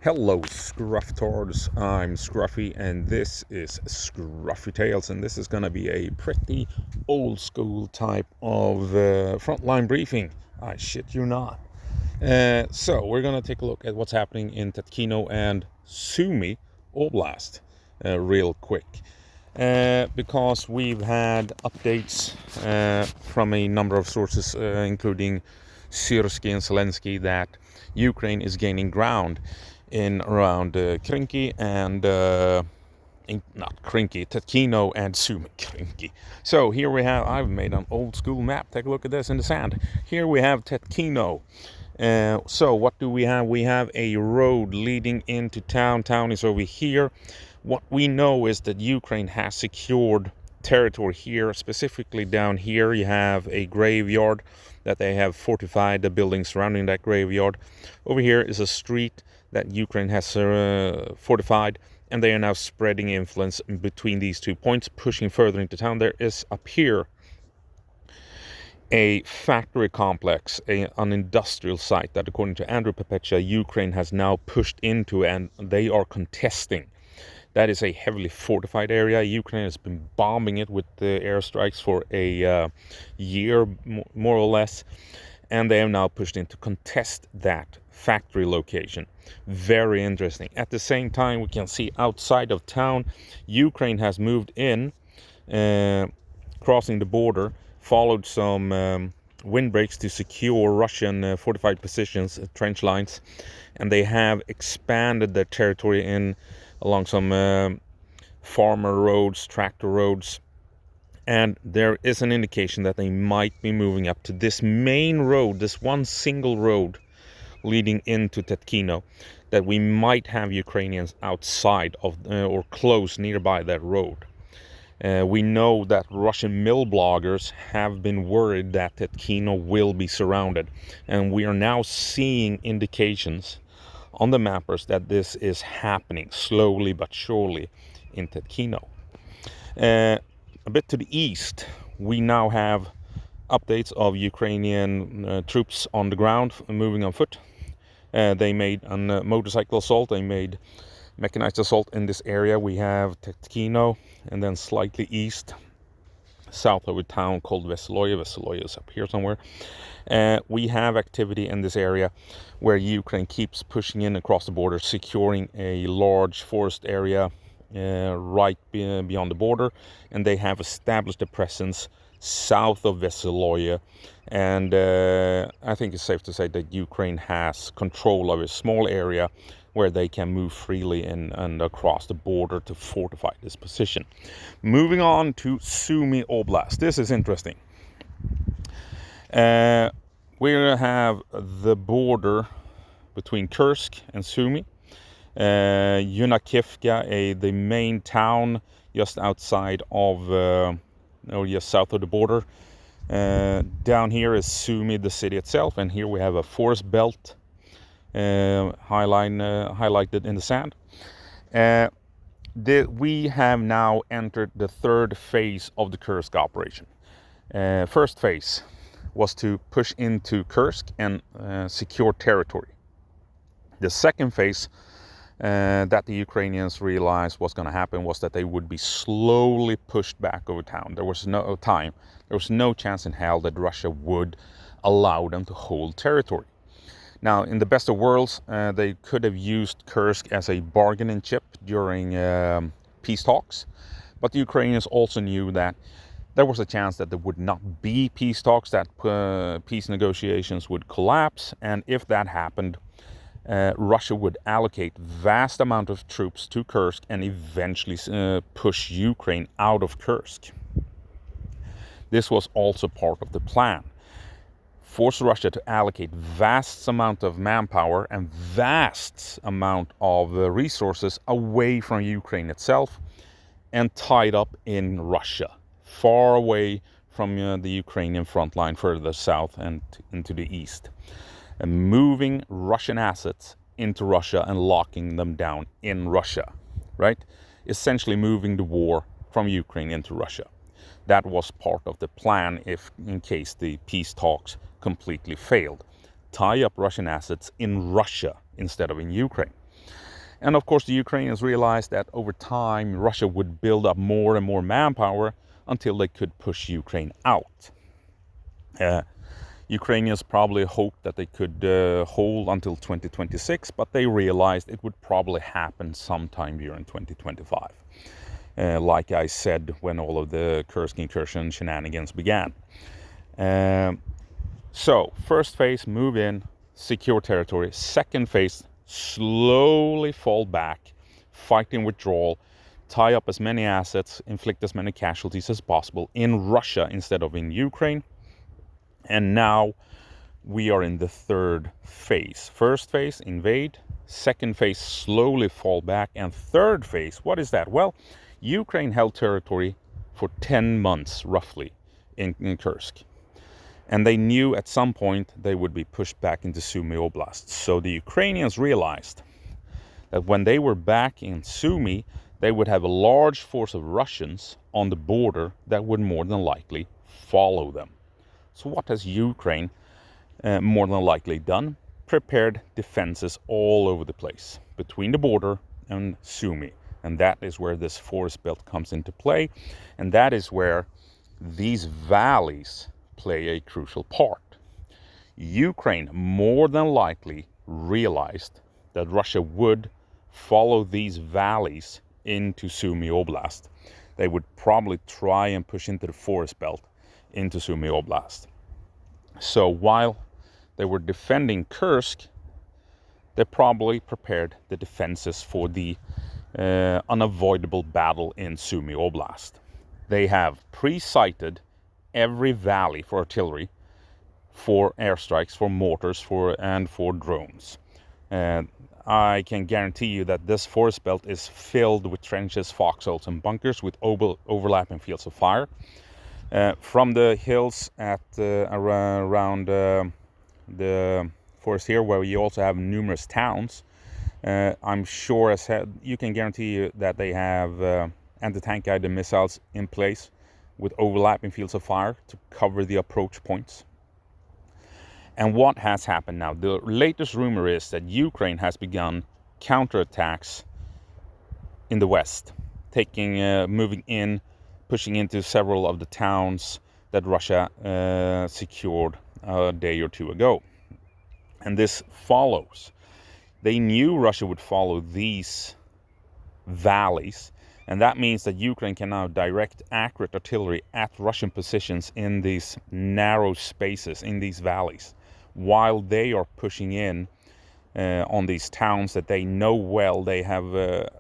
Hello, Scrufftards. I'm Scruffy, and this is Scruffy Tales, and this is going to be a pretty old school type of frontline briefing. I shit you not. So we're going to take a look at what's happening in Tatkino and Sumy Oblast real quick. Because we've had updates from a number of sources, including Syrsky and Zelensky, that Ukraine is gaining ground in around Krinky and Tatkino and Sumy Krinky. So here we have, I've made an old school map. Take a look at this in the sand. Here we have Tatkino. So what do we have? We have a road leading into town. Town is over here. What we know is that Ukraine has secured territory here. Specifically down here you have a graveyard that they have fortified, the buildings surrounding that graveyard. Over here is a street that Ukraine has fortified, and they are now spreading influence between these 2 points, pushing further into town. There is up here a factory complex, an industrial site that, according to Andrew Perpetua, Ukraine has now pushed into, and they are contesting. That is a heavily fortified area. Ukraine has been bombing it with the airstrikes for a year, more or less, and they have now pushed in to contest that factory location. Very interesting. At the same time, we can see outside of town, Ukraine has moved in, crossing the border, followed some windbreaks to secure Russian fortified positions, trench lines, and they have expanded their territory along some farmer roads, tractor roads, and there is an indication that they might be moving up to this main road, this one single road leading into Tatkino, that we might have Ukrainians outside of or close nearby that road. We know that Russian mill bloggers have been worried that Tatkino will be surrounded, and we are now seeing indications on the mappers that this is happening slowly but surely in Tatkino. A bit to the east, we now have updates of Ukrainian troops on the ground moving on foot. They made a motorcycle assault, they made mechanized assault in this area. We have Tatkino, and then slightly east, south of a town called Veseloye. Veseloye is up here somewhere. We have activity in this area where Ukraine keeps pushing in across the border, securing a large forest area right beyond the border, and they have established a presence south of Veseloye, and I think it's safe to say that Ukraine has control of a small area where they can move freely and across the border to fortify this position. Moving on to Sumy Oblast. This is interesting. We have the border between Kursk and Sumy. Yunakivka, the main town just outside of, or just south of the border. Down here is Sumy, the city itself, and here we have a forest belt highlighted in the sand. We have now entered the third phase of the Kursk operation. First phase was to push into Kursk and secure territory. The second phase that the Ukrainians realized was going to happen was that they would be slowly pushed back over town. There was no time, there was no chance in hell that Russia would allow them to hold territory. Now, in the best of worlds, they could have used Kursk as a bargaining chip during peace talks, but the Ukrainians also knew that there was a chance that there would not be peace talks, that peace negotiations would collapse, and if that happened, Russia would allocate vast amount of troops to Kursk and eventually push Ukraine out of Kursk. This was also part of the plan. Force Russia to allocate vast amount of manpower and vast amount of resources away from Ukraine itself and tied up in Russia, far away from the Ukrainian front line further south and into the east, and moving Russian assets into Russia and locking them down in Russia, right? Essentially moving the war from Ukraine into Russia. That was part of the plan in case the peace talks completely failed. Tie up Russian assets in Russia instead of in Ukraine. And of course, the Ukrainians realized that over time, Russia would build up more and more manpower until they could push Ukraine out. Ukrainians probably hoped that they could hold until 2026, but they realized it would probably happen sometime during 2025. Like I said, when all of the Kursk incursion shenanigans began. So, first phase, move in, secure territory. Second phase, slowly fall back, fight in withdrawal, tie up as many assets, inflict as many casualties as possible in Russia instead of in Ukraine. And now we are in the third phase. First phase, invade. Second phase, slowly fall back. And third phase, what is that? Well, Ukraine held territory for 10 months, roughly, in Kursk. And they knew at some point they would be pushed back into Sumy Oblast. So the Ukrainians realized that when they were back in Sumy, they would have a large force of Russians on the border that would more than likely follow them. So what has Ukraine more than likely done? Prepared defenses all over the place between the border and Sumy. And that is where this forest belt comes into play. And that is where these valleys play a crucial part. Ukraine more than likely realized that Russia would follow these valleys into Sumy Oblast. They would probably try and push into the forest belt into Sumy Oblast. So while they were defending Kursk, they probably prepared the defenses for the unavoidable battle in Sumy Oblast. They have pre-sighted every valley for artillery, for airstrikes, for mortars, and for drones. I can guarantee you that this forest belt is filled with trenches, foxholes, and bunkers with overlapping fields of fire. From the hills at around the forest here, where you also have numerous towns, I'm sure you can guarantee you that they have anti-tank guided missiles in place with overlapping fields of fire to cover the approach points. And what has happened now? The latest rumor is that Ukraine has begun counterattacks in the west, moving in, pushing into several of the towns that Russia secured a day or two ago. And this follows. They knew Russia would follow these valleys, and that means that Ukraine can now direct accurate artillery at Russian positions in these narrow spaces, in these valleys, while they are pushing in on these towns that they know well. They have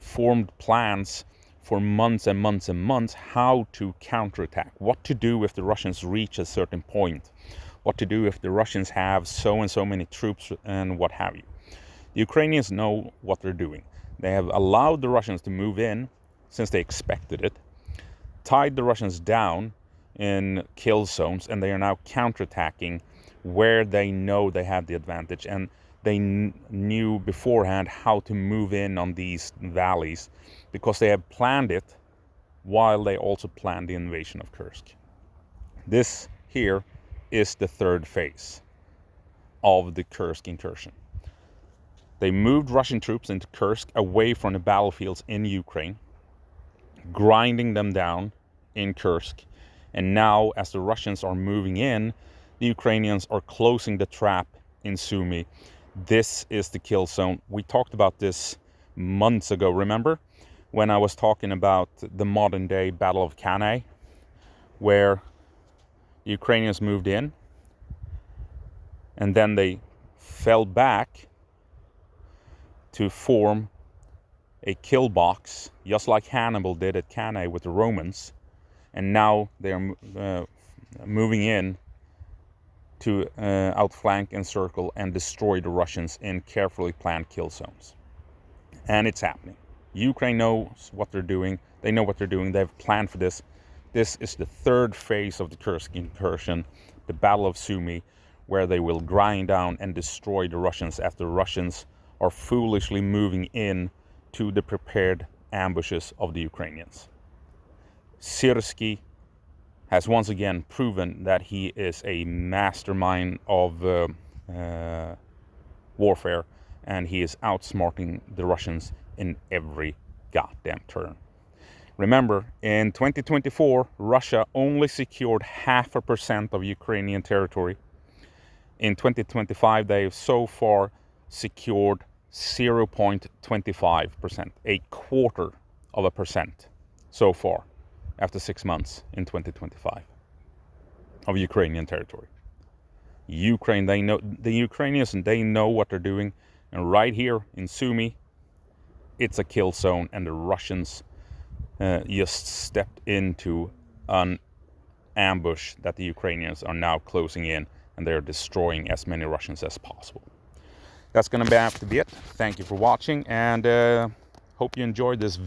formed plans for months and months and months how to counterattack, what to do if the Russians reach a certain point, what to do if the Russians have so and so many troops, and what have you. The Ukrainians know what they're doing. They have allowed the Russians to move in since they expected it, tied the Russians down in kill zones, and they are now counterattacking where they know they have the advantage. And they knew beforehand how to move in on these valleys because they have planned it while they also planned the invasion of Kursk. This here is the third phase of the Kursk incursion. They moved Russian troops into Kursk away from the battlefields in Ukraine, grinding them down in Kursk. And now, as the Russians are moving in, the Ukrainians are closing the trap in Sumy. This is the kill zone. We talked about this months ago, remember? When I was talking about the modern day Battle of Cannae, where the Ukrainians moved in, and then they fell back to form a kill box, just like Hannibal did at Cannae with the Romans. And now they're moving in to outflank, encircle, and destroy the Russians in carefully planned kill zones. And it's happening. Ukraine knows what they're doing. They know what they're doing. They've planned for this. This is the third phase of the Kursk incursion, the Battle of Sumy, where they will grind down and destroy the Russians after the Russians are foolishly moving in to the prepared ambushes of the Ukrainians. Syrsky has once again proven that he is a mastermind of warfare, and he is outsmarting the Russians in every goddamn turn. Remember, in 2024, Russia only secured 0.5% of Ukrainian territory. In 2025, they've so far secured 0.25%, 0.25% so far, after 6 months in 2025 of Ukrainian territory. Ukraine, they know, the Ukrainians, they know what they're doing. And right here in Sumy, it's a kill zone, and the Russians just stepped into an ambush that the Ukrainians are now closing in, and they're destroying as many Russians as possible. That's going to have to be it. Thank you for watching, and hope you enjoyed this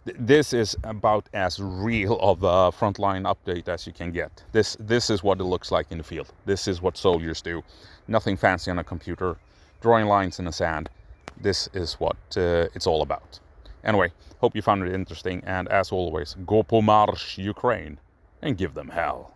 this is about as real of a frontline update as you can get. This is what it looks like in the field. This is what soldiers do. Nothing fancy on a computer, drawing lines in the sand. This is what it's all about. Anyway, hope you found it interesting, and as always, go po marsh, Ukraine, and give them hell.